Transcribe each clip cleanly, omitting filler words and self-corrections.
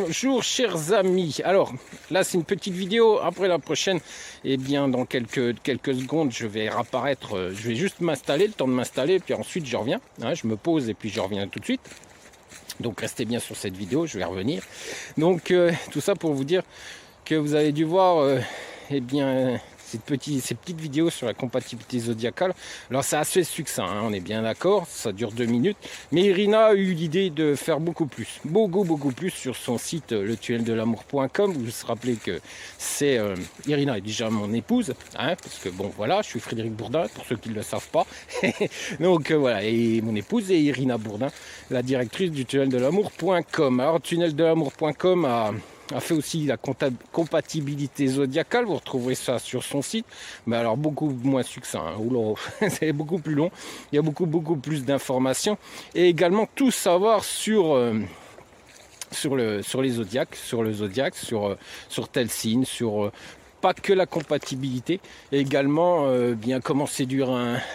Bonjour chers amis, alors là c'est une petite vidéo, après la prochaine, eh bien dans quelques secondes je vais réapparaître, je vais juste m'installer, le temps de m'installer, puis ensuite je reviens, hein, je me pose et puis je reviens tout de suite. Donc restez bien sur cette vidéo, je vais revenir. Donc tout ça pour vous dire que vous avez dû voir, eh bien ces petites vidéos sur la compatibilité zodiacale. Alors c'est assez succinct, hein, on est bien d'accord, ça dure 2 minutes. Mais Irina a eu l'idée de faire beaucoup plus sur son site letuneldelamour.com. Vous vous rappelez que c'est Irina est déjà mon épouse, hein, parce que bon voilà, je suis Frédéric Bourdin, pour ceux qui ne le savent pas. Donc voilà, et mon épouse est Irina Bourdin, la directrice du tunnel-de-l'amour.com. Alors tunnel-de-l'amour.com a fait aussi la compatibilité zodiacale, vous retrouverez ça sur son site, mais alors beaucoup moins succinct, hein. C'est beaucoup plus long, il y a beaucoup plus d'informations, et également tout savoir sur les zodiaques, sur tel signe, sur pas que la compatibilité, et également bien comment séduire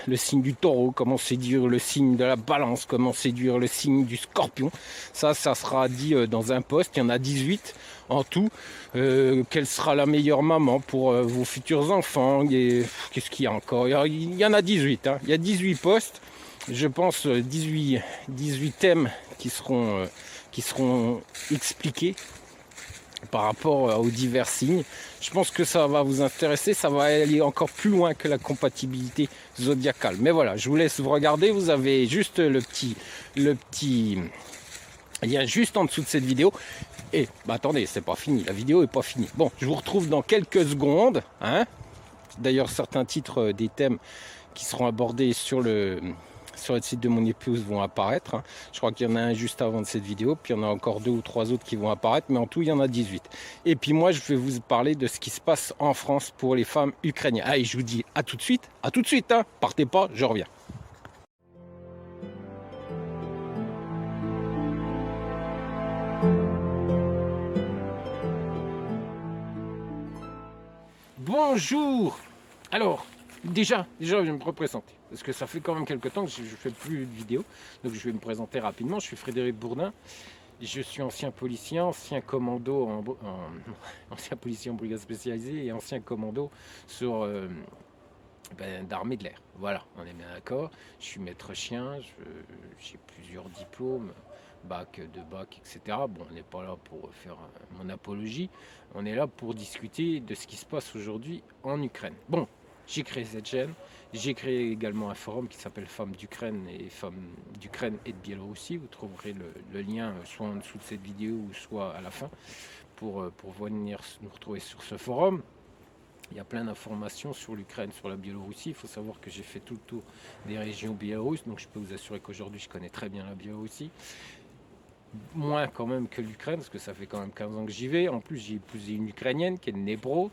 le signe du taureau, comment séduire le signe de la balance, comment séduire le signe du scorpion. Ça sera dit dans un post, il y en a 18 en tout. Quelle sera la meilleure maman pour vos futurs enfants? Qu'est-ce qu'il y a encore? Il y en a 18, hein. Il y a 18 posts, je pense 18 thèmes qui seront expliqués par rapport aux divers signes. Je pense que ça va vous intéresser, ça va aller encore plus loin que la compatibilité zodiacale. Mais voilà, je vous laisse vous regarder, vous avez juste le petit lien juste en dessous de cette vidéo. Et bah attendez, c'est pas fini, la vidéo est pas finie. Bon, je vous retrouve dans quelques secondes, hein. D'ailleurs, certains titres des thèmes qui seront abordés sur le site de mon épouse vont apparaître, hein. Je crois qu'il y en a un juste avant de cette vidéo, puis il y en a encore 2 ou 3 autres qui vont apparaître, mais en tout il y en a 18. Et puis moi je vais vous parler de ce qui se passe en France pour les femmes ukrainiennes. Allez, je vous dis à tout de suite, hein. Partez pas, je reviens. Bonjour. Alors, déjà, je vais me représenter, parce que ça fait quand même quelques temps que je ne fais plus de vidéos, donc je vais me présenter rapidement. Je suis Frédéric Bourdin, je suis ancien policier, ancien commando, ancien policier en brigade spécialisée et ancien commando sur d'armée de l'air. Voilà, on est bien d'accord. Je suis maître chien, j'ai plusieurs diplômes, bac, etc. Bon, on n'est pas là pour faire mon apologie, on est là pour discuter de ce qui se passe aujourd'hui en Ukraine. Bon, j'ai créé cette chaîne, j'ai créé également un forum qui s'appelle Femmes d'Ukraine et Femmes d'Ukraine et de Biélorussie. Vous trouverez le lien soit en dessous de cette vidéo ou soit à la fin pour venir nous retrouver sur ce forum. Il y a plein d'informations sur l'Ukraine, sur la Biélorussie. Il faut savoir que j'ai fait tout le tour des régions biélorusses, donc je peux vous assurer qu'aujourd'hui je connais très bien la Biélorussie. Moins quand même que l'Ukraine, parce que ça fait quand même 15 ans que j'y vais. En plus, j'ai épousé une Ukrainienne qui est de Dnepro,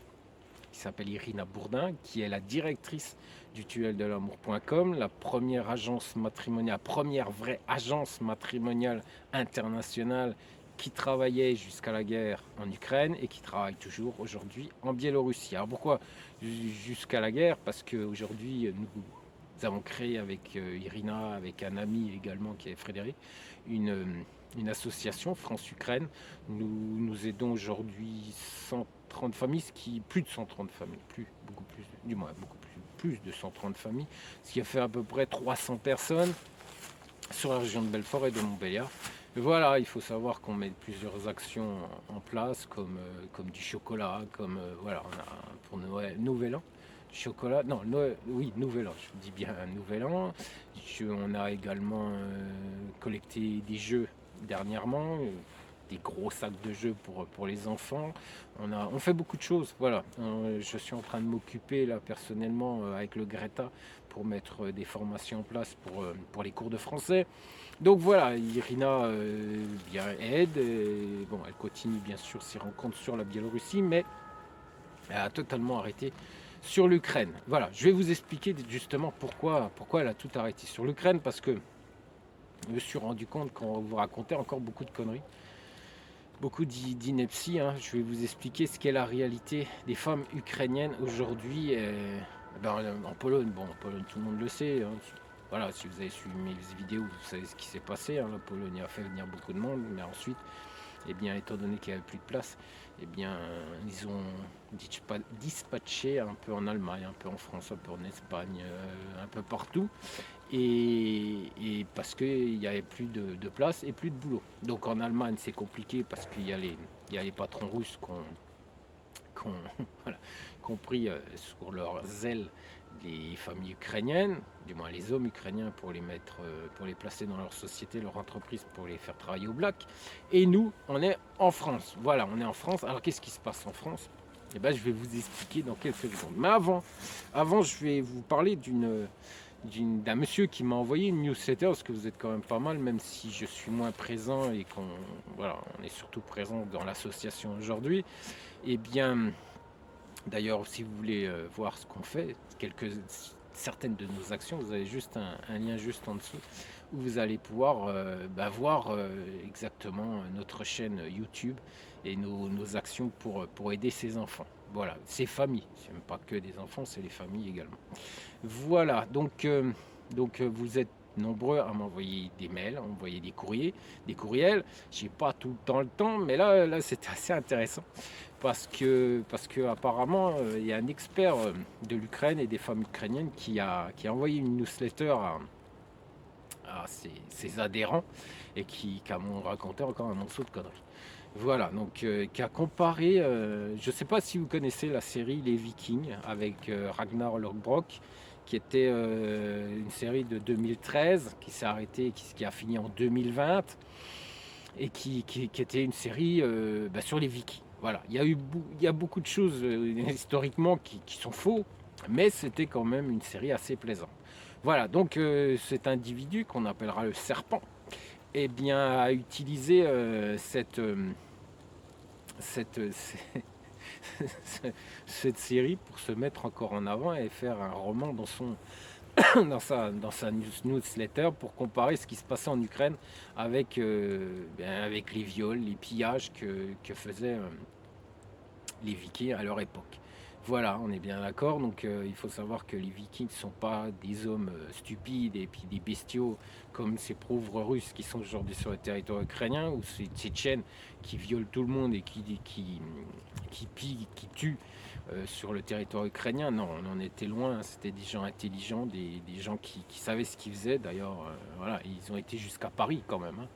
qui s'appelle Irina Bourdin, qui est la directrice du tunnel-de-l'amour.com, la première agence matrimoniale, première vraie agence matrimoniale internationale qui travaillait jusqu'à la guerre en Ukraine et qui travaille toujours aujourd'hui en Biélorussie. Alors pourquoi jusqu'à la guerre? Parce qu'aujourd'hui, nous avons créé avec Irina, avec un ami également qui est Frédéric, une association France-Ukraine. Nous aidons aujourd'hui 130 familles, plus de 130 familles, beaucoup plus de 130 familles, ce qui a fait à peu près 300 personnes sur la région de Belfort et de Montbéliard. Et voilà, il faut savoir qu'on met plusieurs actions en place, comme du chocolat, voilà, on a pour Noël, Nouvel An, chocolat, non, oui, Nouvel An, je dis bien Nouvel An. On a également collecté des jeux dernièrement, des gros sacs de jeux pour les enfants. On fait beaucoup de choses, voilà. Je suis en train de m'occuper là personnellement avec le Greta pour mettre des formations en place pour les cours de français. Donc voilà, Irina bien aide. Bon, elle continue bien sûr ses rencontres sur la Biélorussie, mais elle a totalement arrêté sur l'Ukraine. Voilà, je vais vous expliquer justement pourquoi elle a tout arrêté sur l'Ukraine, parce que je me suis rendu compte qu'on vous racontait encore beaucoup de conneries, beaucoup d'inepties, hein. Je vais vous expliquer ce qu'est la réalité des femmes ukrainiennes aujourd'hui en Pologne. Bon, en Pologne, tout le monde le sait, hein. Voilà, si vous avez suivi mes vidéos, vous savez ce qui s'est passé, hein. La Pologne a fait venir beaucoup de monde, mais ensuite, eh bien, étant donné qu'il n'y avait plus de place, eh bien, ils ont dispatché un peu en Allemagne, un peu en France, un peu en Espagne, un peu partout. Et parce qu'il n'y avait plus de place et plus de boulot. Donc en Allemagne, c'est compliqué parce il y a les patrons russes qui ont voilà, compris sur leur zèle les familles ukrainiennes, du moins les hommes ukrainiens pour les mettre, pour les placer dans leur société, leur entreprise, pour les faire travailler au black. Et nous, on est en France. Voilà, on est en France. Alors qu'est-ce qui se passe en France? Eh ben, je vais vous expliquer dans quelques secondes. Mais avant, je vais vous parler d'un monsieur qui m'a envoyé une newsletter, parce que vous êtes quand même pas mal, même si je suis moins présent et on est surtout présent dans l'association aujourd'hui. Eh bien, d'ailleurs, si vous voulez voir ce qu'on fait, certaines de nos actions, vous avez juste un lien juste en dessous où vous allez pouvoir voir exactement notre chaîne YouTube et nos actions pour aider ces enfants. Voilà, ces familles, c'est même pas que des enfants, c'est les familles également. Voilà, donc vous êtes nombreux à m'envoyer des mails, à m'envoyer des courriers, des courriels. J'ai pas tout le temps, mais là c'est assez intéressant parce que apparemment il y a un expert de l'Ukraine et des femmes ukrainiennes qui a envoyé une newsletter à ses adhérents et qui a raconté encore un morceau de conneries. Voilà, donc qui a comparé, je ne sais pas si vous connaissez la série Les Vikings avec Ragnar Lothbrok, qui était une série de 2013 qui s'est arrêtée, qui a fini en 2020 et qui était une série sur les Vikings. Voilà, il y a beaucoup de choses historiquement qui sont faux, mais c'était quand même une série assez plaisante. Voilà, donc cet individu qu'on appellera le serpent, eh bien, a utilisé cette série pour se mettre encore en avant et faire un roman dans sa newsletter pour comparer ce qui se passait en Ukraine avec les viols, les pillages que faisaient les Vikings à leur époque. Voilà, on est bien d'accord. Donc il faut savoir que les Vikings ne sont pas des hommes stupides et puis des bestiaux comme ces pauvres Russes qui sont aujourd'hui sur le territoire ukrainien ou ces Tchétchènes qui violent tout le monde et qui pillent, qui tuent sur le territoire ukrainien. Non, on en était loin. C'était des gens intelligents, des gens qui savaient ce qu'ils faisaient. D'ailleurs, voilà, ils ont été jusqu'à Paris quand même. Hein.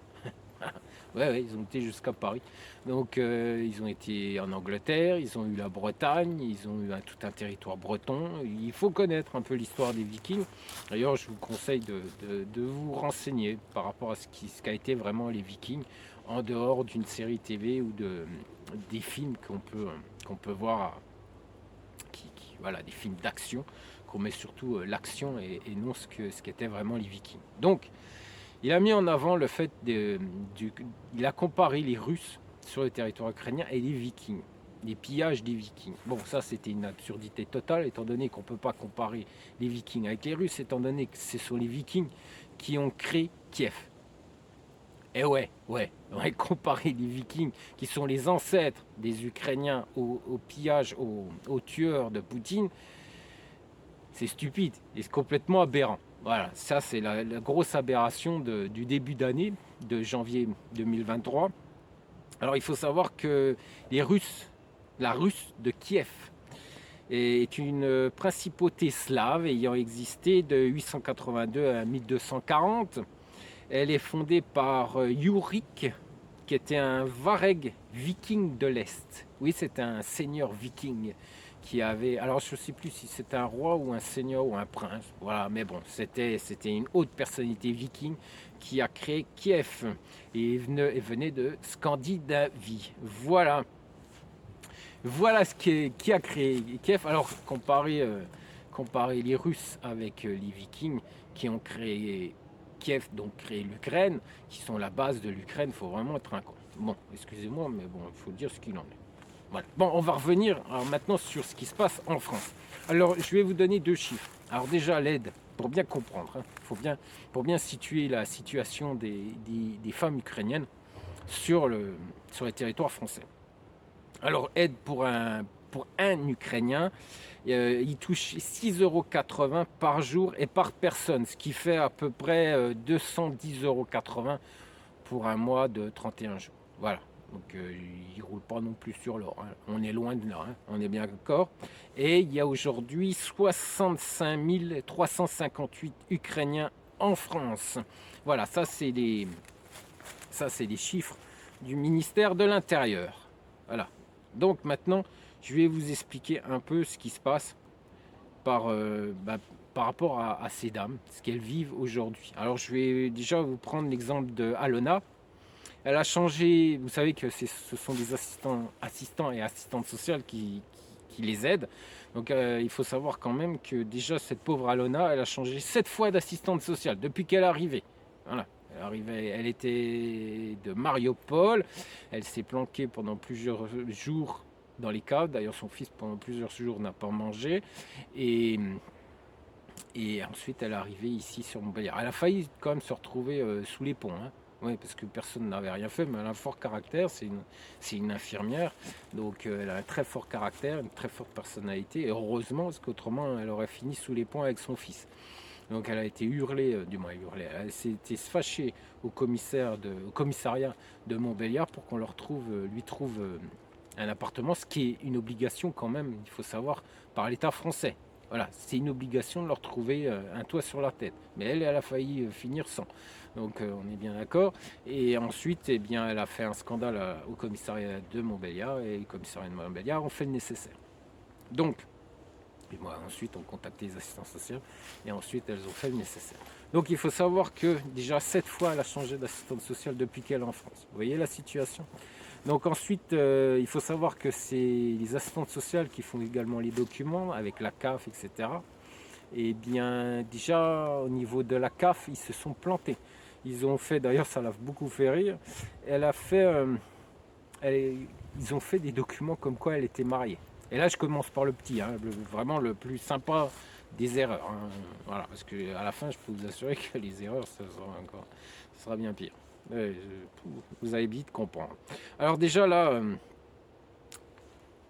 Ouais, ils ont été jusqu'à Paris. Donc, ils ont été en Angleterre, ils ont eu la Bretagne, ils ont eu tout un territoire breton. Il faut connaître un peu l'histoire des Vikings. D'ailleurs, je vous conseille de vous renseigner par rapport à ce qu'a été vraiment les Vikings, en dehors d'une série TV ou des films qu'on peut voir, voilà, des films d'action, qu'on met surtout l'action et non ce qu'étaient vraiment les Vikings. Donc, il a mis en avant le fait il a comparé les Russes sur le territoire ukrainien et les Vikings, les pillages des Vikings. Bon, ça c'était une absurdité totale, étant donné qu'on ne peut pas comparer les Vikings avec les Russes, étant donné que ce sont les Vikings qui ont créé Kiev. Et ouais, comparer les Vikings, qui sont les ancêtres des Ukrainiens, au pillage, aux tueurs de Poutine, c'est stupide et c'est complètement aberrant. Voilà, ça c'est la grosse aberration du début d'année, de janvier 2023. Alors il faut savoir que la Russe de Kiev est une principauté slave ayant existé de 882 à 1240. Elle est fondée par Yurik, qui était un vareg viking de l'Est. Oui, c'est un seigneur viking qui avait, alors je ne sais plus si c'était un roi ou un seigneur ou un prince, voilà, mais bon, c'était une haute personnalité viking qui a créé Kiev et venait de Scandinavie. Voilà ce qui a créé Kiev. Alors comparer les Russes avec les Vikings qui ont créé Kiev, donc créé l'Ukraine, qui sont la base de l'Ukraine, il faut vraiment être un con. Bon, excusez-moi, mais bon, il faut dire ce qu'il en est. Voilà. Bon, on va revenir maintenant sur ce qui se passe en France. Alors, je vais vous donner 2 chiffres. Alors déjà, l'aide, pour bien comprendre, pour bien situer la situation des femmes ukrainiennes sur les territoires français. Alors, aide pour un Ukrainien, il touche 6,80 € par jour et par personne, ce qui fait à peu près 210,80 € pour un mois de 31 jours. Voilà. Donc ils ne roulent pas non plus sur l'or, hein. On est loin de là, hein. On est bien d'accord. Et il y a aujourd'hui 65 358 Ukrainiens en France. Voilà, ça c'est les chiffres du ministère de l'Intérieur. Voilà. Donc maintenant, je vais vous expliquer un peu ce qui se passe par rapport à ces dames, ce qu'elles vivent aujourd'hui. Alors je vais déjà vous prendre l'exemple de Alona. Elle a changé, vous savez que ce sont des assistants et assistantes sociales qui les aident. Donc il faut savoir quand même que déjà cette pauvre Alona, elle a changé 7 fois d'assistante sociale depuis qu'elle est arrivée. Voilà. Elle était de Mariupol, elle s'est planquée pendant plusieurs jours dans les caves. D'ailleurs, son fils, pendant plusieurs jours, n'a pas mangé. Et, et ensuite, elle est arrivée ici sur Montpellier. Elle a failli quand même se retrouver sous les ponts, hein. Oui, parce que personne n'avait rien fait, mais elle a un fort caractère, c'est une infirmière, donc elle a un très fort caractère, une très forte personnalité, et heureusement, parce qu'autrement, elle aurait fini sous les ponts avec son fils. Donc elle a été hurlée, du moins hurlée, elle s'était fâchée au commissariat de Montbéliard pour qu'on lui trouve un appartement, ce qui est une obligation quand même, il faut savoir, par l'État français. Voilà, c'est une obligation de leur trouver un toit sur la tête. Mais elle a failli finir sans. Donc on est bien d'accord. Et ensuite, eh bien, elle a fait un scandale au commissariat de Montbéliard et le commissariat de Montbéliard ont fait le nécessaire. Donc, et moi, ensuite, on contacté les assistants sociaux et ensuite, elles ont fait le nécessaire. Donc, il faut savoir que déjà 7 fois, elle a changé d'assistante sociale depuis qu'elle est en France. Vous voyez la situation? Donc ensuite, il faut savoir que c'est les assistantes sociales qui font également les documents avec la CAF, etc. Et bien déjà au niveau de la CAF, ils se sont plantés. Ils ont fait, d'ailleurs ça l'a beaucoup fait rire, elle a fait, ils ont fait des documents comme quoi elle était mariée. Et là je commence par le petit, hein, vraiment le plus sympa des erreurs, hein. Voilà, parce qu'à la fin je peux vous assurer que les erreurs ça sera bien pire. Vous allez vite comprendre. Alors déjà là,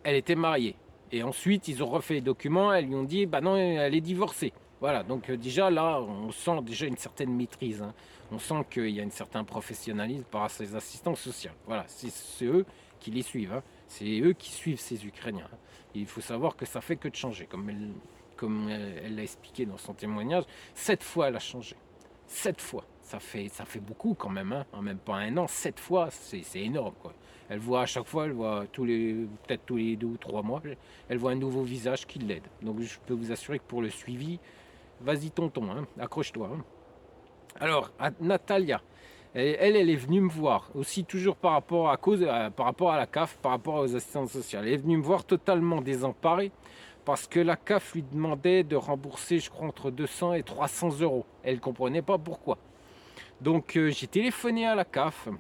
elle était mariée. Et ensuite, ils ont refait les documents, elles lui ont dit, bah non, elle est divorcée. Voilà, donc déjà là, on sent déjà une certaine maîtrise, hein. On sent qu'il y a un certain professionnalisme par ces assistants sociaux. Voilà, c'est eux qui les suivent, hein. C'est eux qui suivent ces Ukrainiens, hein. Et il faut savoir que ça fait que de changer. Comme elle l'a expliqué dans son témoignage, 7 fois elle a changé. 7 fois. Ça fait beaucoup quand même, hein. En même pas un an, 7 fois, c'est énorme, quoi. Elle voit à chaque fois, elle voit peut-être tous les 2 ou 3 mois, elle voit un nouveau visage qui l'aide. Donc je peux vous assurer que pour le suivi, vas-y tonton, hein, accroche-toi, hein. Alors, Natalia, elle est venue me voir, aussi toujours par rapport à la CAF, par rapport aux assistantes sociales. Elle est venue me voir totalement désemparée, parce que la CAF lui demandait de rembourser, je crois, entre 200 et 300 euros. Elle ne comprenait pas pourquoi. Donc j'ai téléphoné à la CAF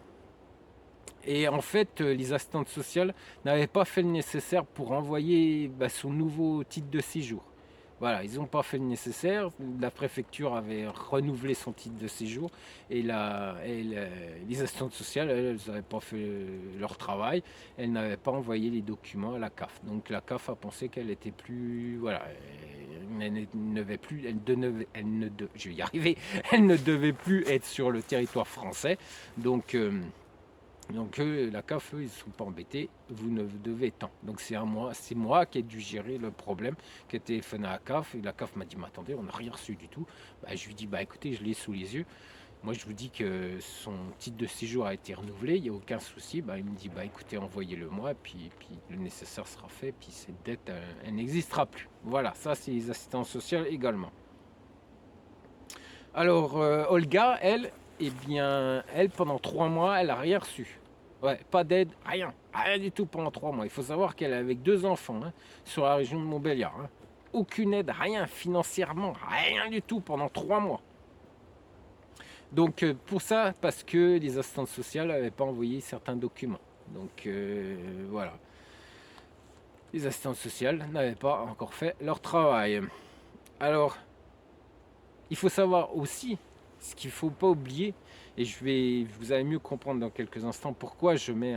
et en fait les assistantes sociales n'avaient pas fait le nécessaire pour envoyer son nouveau titre de séjour. Voilà, ils n'ont pas fait le nécessaire. La préfecture avait renouvelé son titre de séjour et les assistantes sociales, elles n'avaient pas fait leur travail. Elles n'avaient pas envoyé les documents à la CAF. Donc la CAF a pensé qu'elle était plus, voilà, elle ne devait plus, je vais y arriver, elle ne devait plus être sur le territoire français. Donc la CAF, eux, ils ne sont pas embêtés, vous ne devez tant. Donc c'est moi qui ai dû gérer le problème, qui ai téléphoné à la CAF, et la CAF m'a dit, mais attendez, on n'a rien reçu du tout. Je lui dis, écoutez, je l'ai sous les yeux. Moi, je vous dis que son titre de séjour a été renouvelé, il n'y a aucun souci. Il me dit, écoutez, envoyez-le moi, puis le nécessaire sera fait, puis cette dette, elle n'existera plus. Voilà, ça, c'est les assistants sociaux également. Alors, Olga, elle, eh bien, elle, pendant 3 mois, elle n'a rien reçu. Ouais, pas d'aide, rien du tout pendant 3 mois. Il faut savoir qu'elle est avec 2 enfants, hein, sur la région de Montbéliard, hein. Aucune aide, rien, financièrement, rien du tout pendant 3 mois. Donc pour ça, parce que les assistantes sociales n'avaient pas envoyé certains documents. Donc voilà. Les assistantes sociales n'avaient pas encore fait leur travail. Alors, il faut savoir aussi, ce qu'il ne faut pas oublier, et vous allez mieux comprendre dans quelques instants pourquoi je mets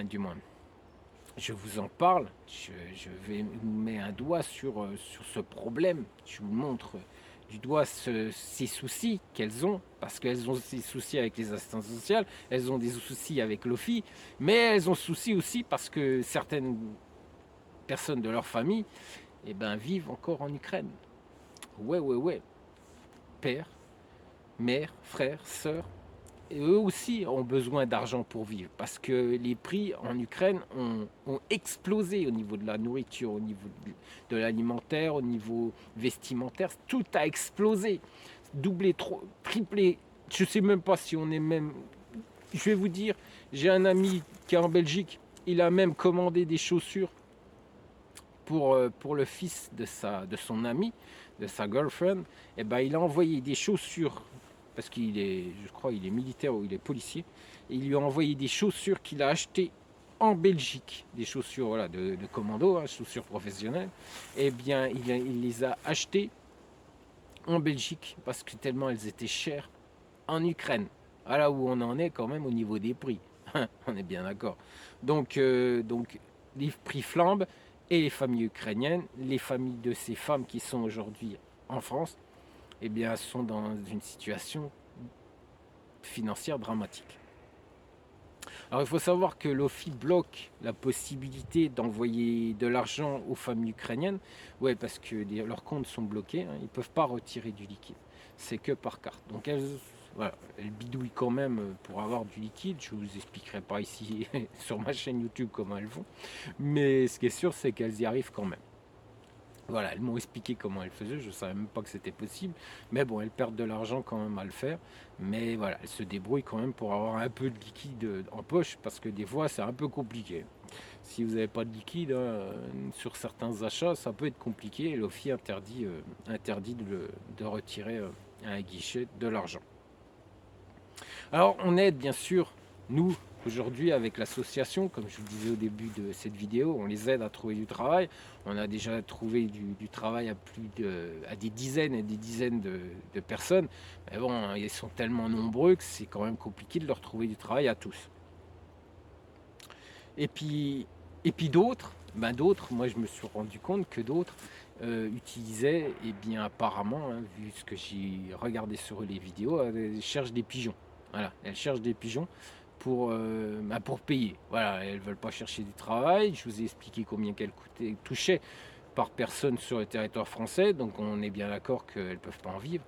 du moins, je vous en parle, je vais vous mettre un doigt sur ce problème, je vous montre du doigt ces soucis qu'elles ont, parce qu'elles ont ces soucis avec les assistantes sociales, elles ont des soucis avec l'OFI, mais elles ont soucis aussi parce que certaines personnes de leur famille vivent encore en Ukraine. Ouais. Père, mère, frère, sœur, et eux aussi ont besoin d'argent pour vivre parce que les prix en Ukraine ont explosé au niveau de la nourriture, au niveau de l'alimentaire, au niveau vestimentaire. Tout a explosé, doublé, triplé. Je ne sais même pas si on est même... Je vais vous dire, j'ai un ami qui est en Belgique, il a même commandé des chaussures pour le fils de son ami, de sa girlfriend. Il a envoyé des chaussures parce je crois, il est militaire ou il est policier. Et il lui a envoyé des chaussures qu'il a achetées en Belgique, des chaussures voilà, de commando, hein, chaussures professionnelles. Il les a achetées en Belgique parce que tellement elles étaient chères en Ukraine. Voilà où on en est quand même au niveau des prix. On est bien d'accord. Donc, les prix flambent et les familles ukrainiennes, les familles de ces femmes qui sont aujourd'hui en France, sont dans une situation financière dramatique. Alors il faut savoir que l'OFI bloque la possibilité d'envoyer de l'argent aux familles ukrainiennes, parce que leurs comptes sont bloqués, hein, ils ne peuvent pas retirer du liquide, c'est que par carte. Donc elles bidouillent quand même pour avoir du liquide, je ne vous expliquerai pas ici sur ma chaîne YouTube comment elles font, mais ce qui est sûr c'est qu'elles y arrivent quand même. Voilà, elles m'ont expliqué comment elles faisaient, je ne savais même pas que c'était possible. Mais bon, elles perdent de l'argent quand même à le faire. Mais voilà, elles se débrouillent quand même pour avoir un peu de liquide en poche, parce que des fois, c'est un peu compliqué. Si vous n'avez pas de liquide, sur certains achats, ça peut être compliqué. Et l'OFI interdit de retirer à un guichet de l'argent. Alors, on aide bien sûr, nous, aujourd'hui, avec l'association, comme je vous le disais au début de cette vidéo, on les aide à trouver du travail. On a déjà trouvé du travail à des dizaines et des dizaines de personnes. Mais bon, ils sont tellement nombreux que c'est quand même compliqué de leur trouver du travail à tous. Et puis d'autres, moi je me suis rendu compte que d'autres utilisaient, apparemment, hein, vu ce que j'ai regardé sur les vidéos, elles cherchent des pigeons. Voilà, elles cherchent des pigeons pour payer. Voilà, elles ne veulent pas chercher du travail. Je vous ai expliqué combien qu'elles touchaient par personne sur le territoire français. Donc on est bien d'accord qu'elles ne peuvent pas en vivre.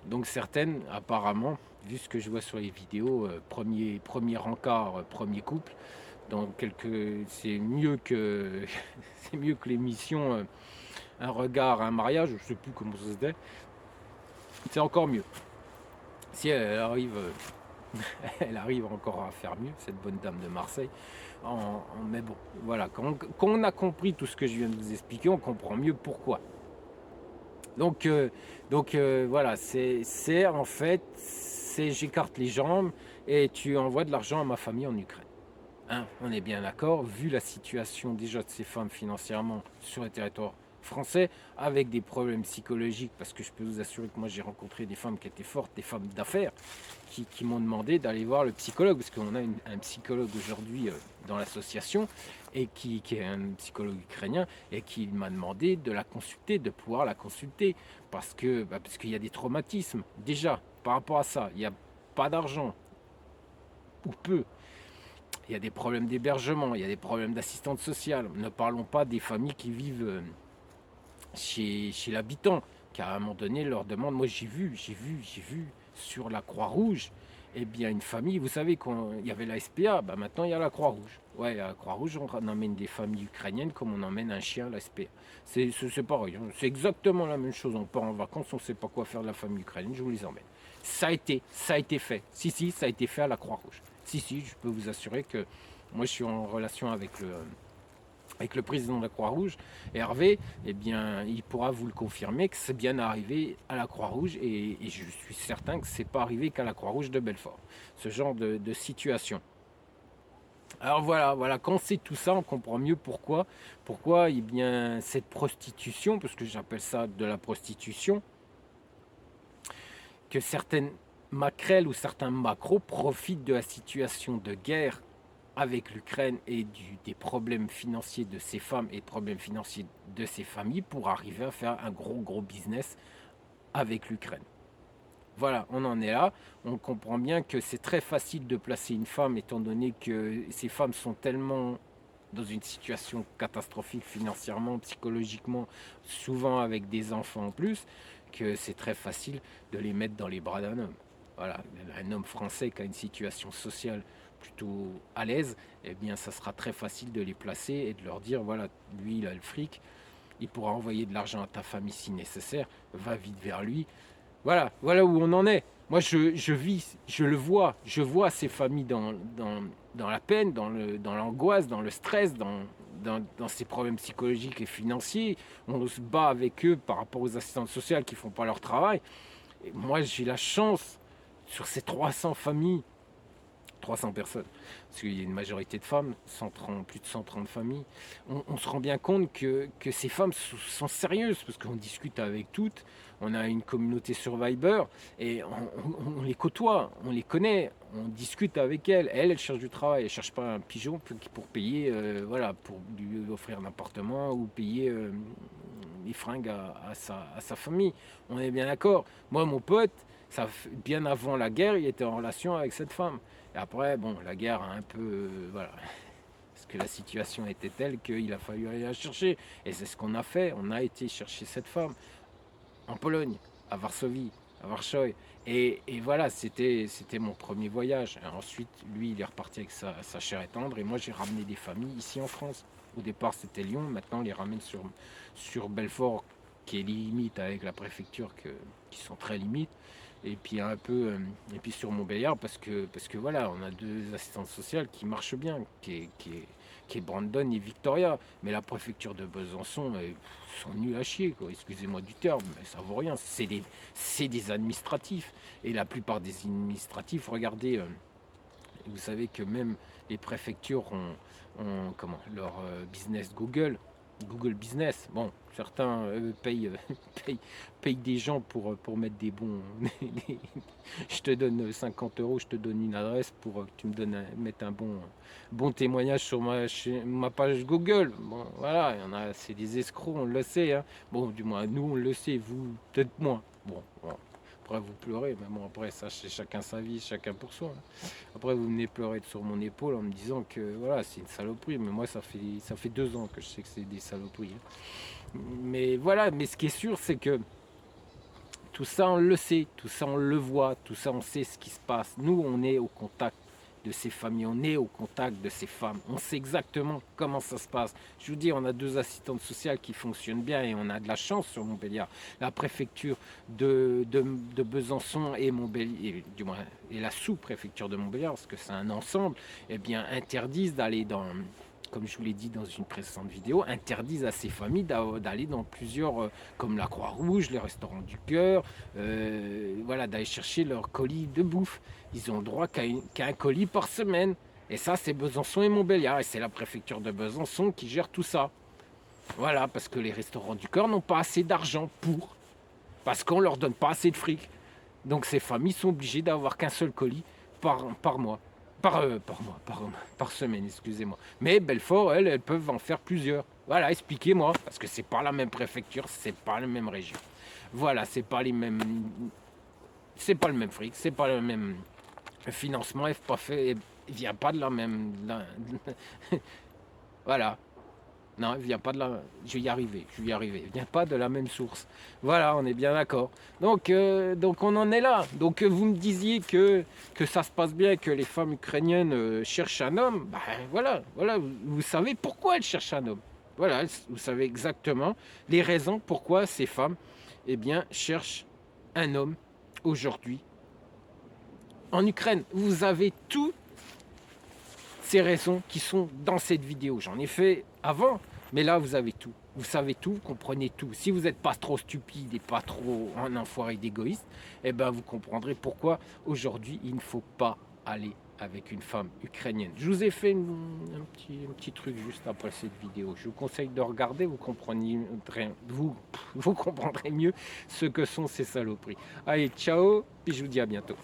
Donc certaines, apparemment, vu ce que je vois sur les vidéos, premier encart, premier couple, c'est mieux que c'est mieux que l'émission Un regard, un mariage, je ne sais plus comment ça se dit. C'est encore mieux. Si elle arrive elle arrive encore à faire mieux, cette bonne dame de Marseille. Mais bon, voilà, quand on a compris tout ce que je viens de vous expliquer, on comprend mieux pourquoi. Donc voilà, c'est en fait, j'écarte les jambes et tu envoies de l'argent à ma famille en Ukraine. Hein, on est bien d'accord, vu la situation déjà de ces femmes financièrement sur le territoire français, avec des problèmes psychologiques, parce que je peux vous assurer que moi j'ai rencontré des femmes qui étaient fortes, des femmes d'affaires, qui m'ont demandé d'aller voir le psychologue, parce qu'on a un psychologue aujourd'hui dans l'association, et qui est un psychologue ukrainien, et qui m'a demandé de la consulter, de pouvoir la consulter, parce qu'il y a des traumatismes, déjà, par rapport à ça, il n'y a pas d'argent, ou peu. Il y a des problèmes d'hébergement, il y a des problèmes d'assistante sociale. Ne parlons pas des familles qui vivent chez l'habitant, qui à un moment donné leur demande, moi j'ai vu sur la Croix-Rouge, une famille, vous savez qu'il y avait la SPA, maintenant il y a la Croix-Rouge. Ouais, à la Croix-Rouge, on emmène des familles ukrainiennes comme on emmène un chien à la SPA. C'est pareil, hein. C'est exactement la même chose. On part en vacances, on ne sait pas quoi faire de la famille ukrainienne, je vous les emmène. Ça a été fait. Si, ça a été fait à la Croix-Rouge. Si, je peux vous assurer que moi je suis en relation avec le président de la Croix-Rouge, Hervé, il pourra vous le confirmer que c'est bien arrivé à la Croix-Rouge et je suis certain que c'est pas arrivé qu'à la Croix-Rouge de Belfort, ce genre de situation. Alors voilà, quand on sait tout ça, on comprend mieux pourquoi cette prostitution, parce que j'appelle ça de la prostitution, que certaines maquerelles ou certains macros profitent de la situation de guerre avec l'Ukraine et des problèmes financiers de ces femmes et des problèmes financiers de ces familles pour arriver à faire un gros business avec l'Ukraine. Voilà, on en est là. On comprend bien que c'est très facile de placer une femme, étant donné que ces femmes sont tellement dans une situation catastrophique financièrement, psychologiquement, souvent avec des enfants en plus, que c'est très facile de les mettre dans les bras d'un homme. Voilà, un homme français qui a une situation sociale plutôt à l'aise, eh bien ça sera très facile de les placer et de leur dire, voilà, lui il a le fric, il pourra envoyer de l'argent à ta famille si nécessaire, va vite vers lui. Voilà, voilà où on en est. Moi, je vis, je vois ces familles dans la peine, dans l'angoisse, dans le stress, dans ces problèmes psychologiques et financiers. On se bat avec eux par rapport aux assistantes sociales qui ne font pas leur travail. Et moi, j'ai la chance, sur ces 300 familles, 300 personnes, parce qu'il y a une majorité de femmes, 130, plus de 130 familles, on se rend bien compte que ces femmes sont sérieuses, parce qu'on discute avec toutes, on a une communauté Survivor, et on les côtoie, on les connaît, on discute avec elles. Elles cherchent du travail, elles ne cherchent pas un pigeon pour payer, voilà, pour lui offrir un appartement ou payer les fringues à sa famille. On est bien d'accord. Moi, mon pote, bien avant la guerre, il était en relation avec cette femme. Et après, bon, la guerre a un peu... voilà. Parce que la situation était telle qu'il a fallu aller la chercher. Et c'est ce qu'on a fait. On a été chercher cette femme en Pologne, à Varsovie, à Varsovie. Et voilà, c'était mon premier voyage. Et ensuite, lui, il est reparti avec sa chair et tendre. Et moi, j'ai ramené des familles ici en France. Au départ, c'était Lyon. Maintenant, on les ramène sur Belfort, qui est limite avec la préfecture, qui sont très limites. Et puis un peu, et puis sur Montbéliard, parce que voilà, on a deux assistantes sociales qui marchent bien, qui est Brandon et Victoria. Mais la préfecture de Besançon, ils sont nuls à chier, quoi. Excusez-moi du terme, mais ça vaut rien. C'est des administratifs. Et la plupart des administratifs, regardez, vous savez que même les préfectures ont leur business Google Business. Bon, certains payent des gens pour mettre des bons. Je te donne 50 euros, je te donne une adresse pour que tu me donnes mettre un bon témoignage sur ma page Google. Bon, voilà, c'est des escrocs, on le sait. Hein. Bon, du moins, nous, on le sait, vous, peut-être moins. Bon. Après, vous pleurez, mais bon, après, ça, c'est chacun sa vie, chacun pour soi. Hein. Après, vous venez pleurer sur mon épaule en me disant que voilà, c'est une saloperie. Mais moi, ça fait 2 ans que je sais que c'est des saloperies. Hein. Mais voilà, mais ce qui est sûr, c'est que tout ça, on le sait, tout ça, on le voit, tout ça, on sait ce qui se passe. Nous, on est au contact de ces familles, on est au contact de ces femmes, on sait exactement comment ça se passe. Je vous dis, on a 2 assistantes sociales qui fonctionnent bien et on a de la chance sur Montbéliard. La préfecture de Besançon et Montbéliard, du moins, et la sous-préfecture de Montbéliard, parce que c'est un ensemble, eh bien, interdisent d'aller comme je vous l'ai dit dans une précédente vidéo, interdisent à ces familles d'aller dans plusieurs, comme la Croix-Rouge, les Restaurants du Cœur, voilà, d'aller chercher leur colis de bouffe. Ils ont le droit qu'à un colis par semaine. Et ça, c'est Besançon et Montbéliard. Et c'est la préfecture de Besançon qui gère tout ça. Voilà, parce que les Restaurants du Cœur n'ont pas assez d'argent parce qu'on ne leur donne pas assez de fric. Donc ces familles sont obligées d'avoir qu'un seul colis par mois. Par semaine, excusez-moi. Mais Belfort, elles peuvent en faire plusieurs. Voilà, expliquez-moi, parce que c'est pas la même préfecture, c'est pas la même région. Voilà, c'est pas le même fric, c'est pas le même financement, il vient pas de la même. Voilà. Non, il vient pas de la. Je vais y arriver. Il vient pas de la même source. Voilà, on est bien d'accord. Donc on en est là. Donc vous me disiez que ça se passe bien, que les femmes ukrainiennes cherchent un homme. Ben voilà, vous savez pourquoi elles cherchent un homme. Voilà, vous savez exactement les raisons pourquoi ces femmes, eh bien, cherchent un homme aujourd'hui en Ukraine. Vous avez tout ces raisons qui sont dans cette vidéo. J'en ai fait avant, mais là vous avez tout. Vous savez tout, vous comprenez tout. Si vous n'êtes pas trop stupide et pas trop un enfoiré d'égoïste, eh ben vous comprendrez pourquoi aujourd'hui il ne faut pas aller avec une femme ukrainienne. Je vous ai fait un petit truc juste après cette vidéo. Je vous conseille de regarder, vous comprendrez mieux ce que sont ces saloperies. Allez, ciao, et je vous dis à bientôt.